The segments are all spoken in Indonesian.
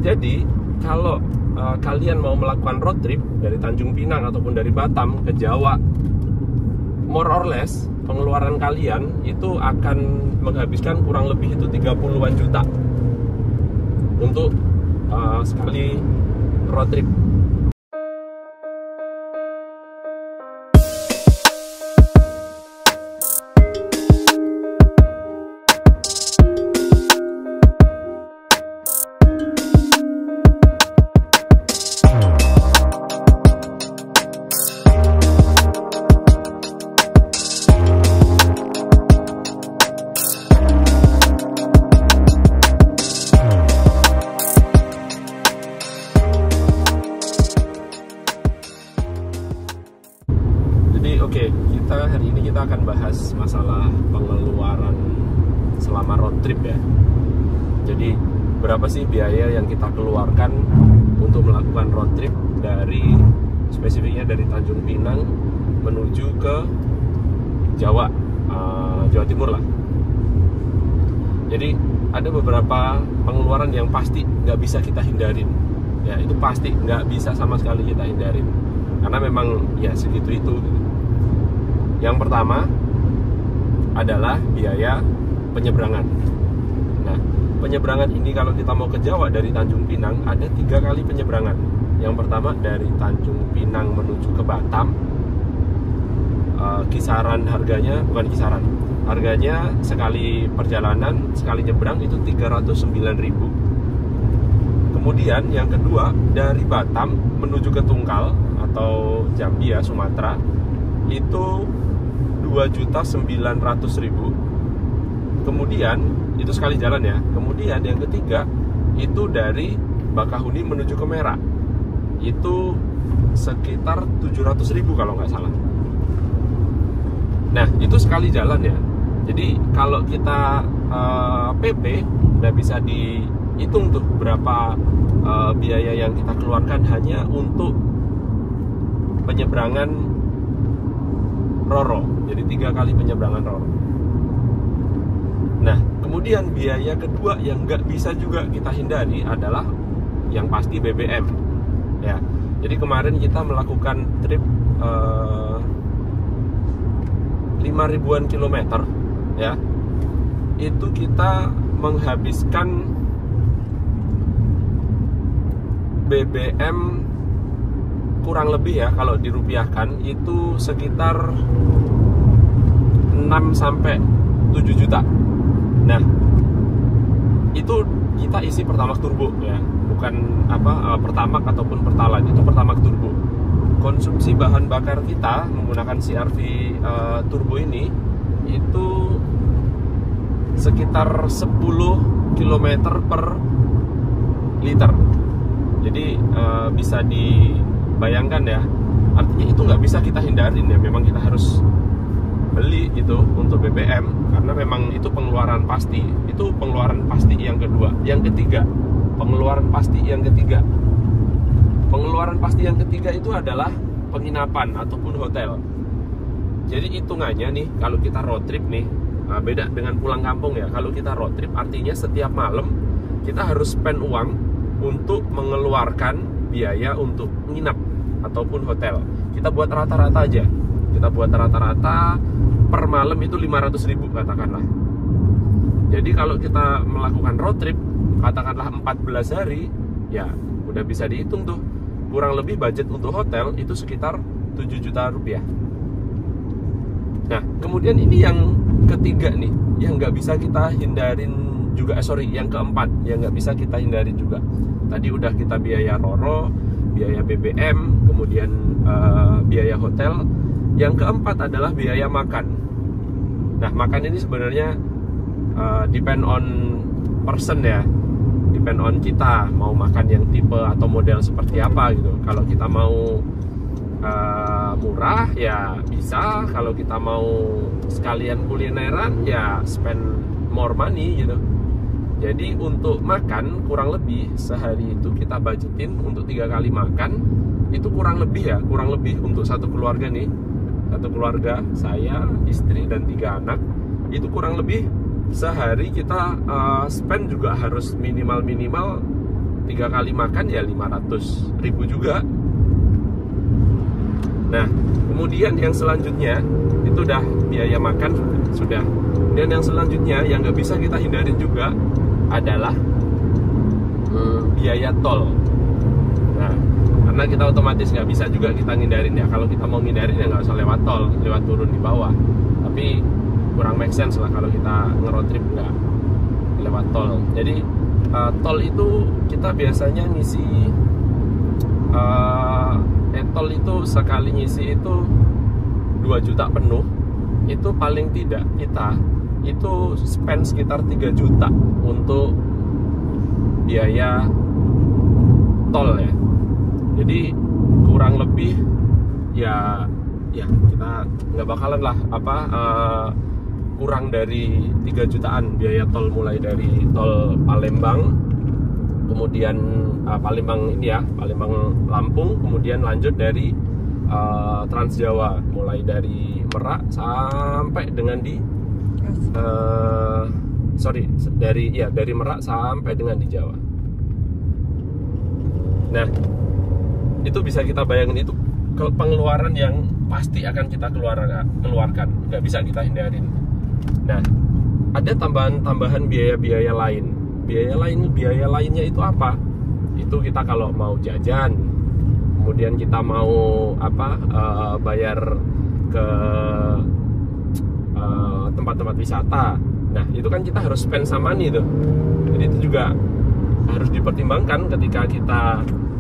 Jadi kalau kalian mau melakukan road trip dari Tanjung Pinang ataupun dari Batam ke Jawa, more or less pengeluaran kalian itu akan menghabiskan kurang lebih itu 30-an juta untuk sekali road trip. Oke, hari ini kita akan bahas masalah pengeluaran selama road trip ya. Jadi berapa sih biaya yang kita keluarkan untuk melakukan road trip dari spesifiknya dari Tanjung Pinang menuju ke Jawa, Jawa Timur lah. Jadi ada beberapa pengeluaran yang pasti nggak bisa kita hindarin. Ya itu pasti nggak bisa sama sekali kita hindarin. Karena memang ya segitu itu. Yang pertama adalah biaya penyeberangan. Nah, penyeberangan ini kalau kita mau ke Jawa dari Tanjung Pinang ada 3 kali penyeberangan. Yang pertama dari Tanjung Pinang menuju ke Batam, kisaran harganya, bukan kisaran, harganya sekali perjalanan, sekali nyebrang itu 309.000. Kemudian yang kedua dari Batam menuju ke Tungkal atau Jambi ya, Sumatera, itu 2.900.000. Kemudian itu sekali jalan ya. Kemudian yang ketiga itu dari Bakahuni menuju ke Merak, itu sekitar 700.000 kalau nggak salah. Nah itu sekali jalan ya. Jadi kalau kita PP udah bisa dihitung tuh berapa biaya yang kita keluarkan hanya untuk penyeberangan Roro. Jadi 3 kali penyeberangan Roro. Nah, kemudian biaya kedua yang nggak bisa juga kita hindari adalah yang pasti BBM. Ya, jadi kemarin kita melakukan trip 5.000-an kilometer, ya. Itu kita menghabiskan BBM kurang lebih ya kalau dirupiahkan itu sekitar 6 sampai 7 juta. Nah, itu kita isi Pertamax turbo ya, bukan Pertamax ataupun Pertalite, itu Pertamax turbo. Konsumsi bahan bakar kita menggunakan CR-V turbo ini itu sekitar 10 km per liter. Jadi bisa dibayangkan ya, artinya itu nggak bisa kita hindarin ya, memang kita harus beli gitu untuk BBM karena memang itu pengeluaran pasti. Itu pengeluaran pasti yang kedua. Yang ketiga, pengeluaran pasti yang ketiga itu adalah penginapan ataupun hotel. Jadi hitungannya nih, kalau kita road trip nih, beda dengan pulang kampung ya. Kalau kita road trip artinya setiap malam kita harus spend uang untuk mengeluarkan biaya untuk nginap ataupun hotel. Kita buat rata-rata aja. Kita buat rata-rata per malam itu 500.000 katakanlah. Jadi kalau kita melakukan road trip katakanlah 14 hari, ya udah bisa dihitung tuh. Kurang lebih budget untuk hotel itu sekitar 7 juta rupiah. Nah, kemudian ini yang ketiga nih, yang nggak bisa kita hindarin juga, yang keempat, yang nggak bisa kita hindarin juga. Tadi udah kita biaya Roro, biaya BBM, kemudian biaya hotel. Yang keempat adalah biaya makan. Nah, makan ini sebenarnya depend on person ya, depend on kita mau makan yang tipe atau model seperti apa gitu. Kalau kita mau murah ya bisa, kalau kita mau sekalian kulineran ya spend more money gitu. Jadi untuk makan kurang lebih sehari itu kita budgetin untuk 3 kali makan itu kurang lebih untuk satu keluarga nih, satu keluarga, saya, istri dan 3 anak, itu kurang lebih sehari kita spend juga harus minimal 3 kali makan ya 500.000 juga. Nah, kemudian yang selanjutnya itu udah biaya makan sudah. Dan yang selanjutnya yang nggak bisa kita hindarin juga adalah biaya tol. Nah, karena kita otomatis nggak bisa juga kita ngindarin ya. Kalau kita mau ngindarin ya nggak usah lewat tol, lewat turun di bawah. Tapi kurang make sense lah kalau kita nge-road trip nggak lewat tol. Jadi tol itu kita biasanya ngisi tol itu sekali ngisi itu 2 juta penuh. Itu paling tidak kita itu spend sekitar 3 juta untuk biaya tol ya. Jadi kurang lebih ya kita nggak bakalan lah kurang dari 3 jutaan biaya tol, mulai dari tol Palembang, kemudian Palembang ini ya, Palembang Lampung, kemudian lanjut dari Trans Jawa, mulai dari Merak sampai dengan di dari Merak sampai dengan di Jawa. Nah, itu bisa kita bayangin, itu pengeluaran yang pasti akan kita keluarkan, nggak bisa kita hindarin. Nah, ada tambahan biaya-biaya lain. Biaya lainnya itu apa? Itu kita kalau mau jajan, kemudian kita mau bayar ke tempat-tempat wisata. Nah, itu kan kita harus spend some money tuh. Jadi itu juga harus dipertimbangkan ketika kita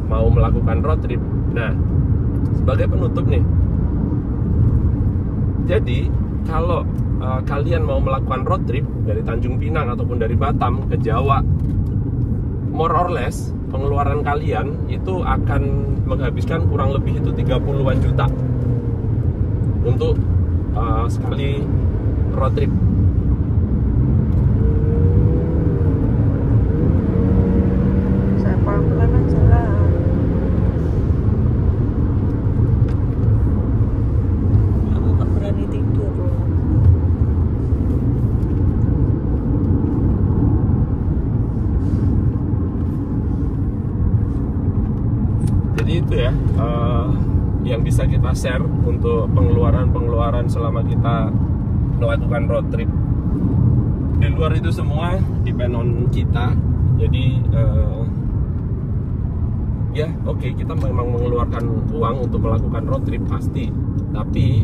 mau melakukan road trip. Nah, sebagai penutup nih, jadi kalau kalian mau melakukan road trip dari Tanjung Pinang ataupun dari Batam ke Jawa, more or less pengeluaran kalian itu akan menghabiskan kurang lebih itu 30-an juta untuk sekali road trip. Saya pelan-pelan aja lah. Aku gak berani tidur loh. Jadi itu ya yang bisa kita share untuk pengeluaran selama kita melakukan road trip. Di luar itu semua depend on kita. Jadi kita memang mengeluarkan uang untuk melakukan road trip pasti. Tapi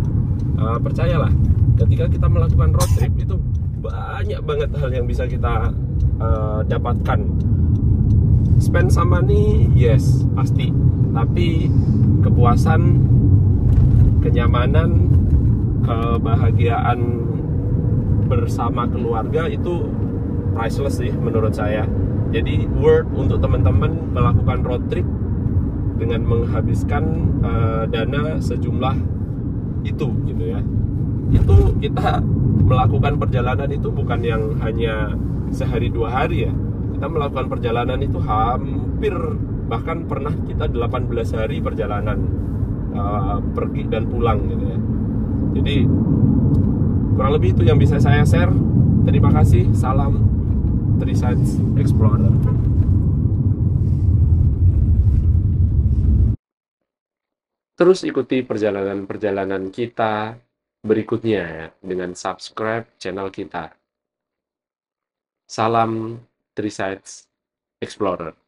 percayalah, ketika kita melakukan road trip itu banyak banget hal yang bisa kita dapatkan. Spend some money, yes, pasti. Tapi kepuasan, kenyamanan, kebahagiaan bersama keluarga itu priceless sih menurut saya. Jadi worth untuk teman-teman melakukan road trip dengan menghabiskan dana sejumlah itu gitu ya. Itu kita melakukan perjalanan itu bukan yang hanya sehari 2 hari ya. Kita melakukan perjalanan itu hampir, bahkan pernah kita 18 hari perjalanan pergi dan pulang gitu ya. Jadi kurang lebih itu yang bisa saya share. Terima kasih. Salam Three Sides Explorer. Terus ikuti perjalanan kita berikutnya ya, dengan subscribe channel kita. Salam Three Sides Explorer.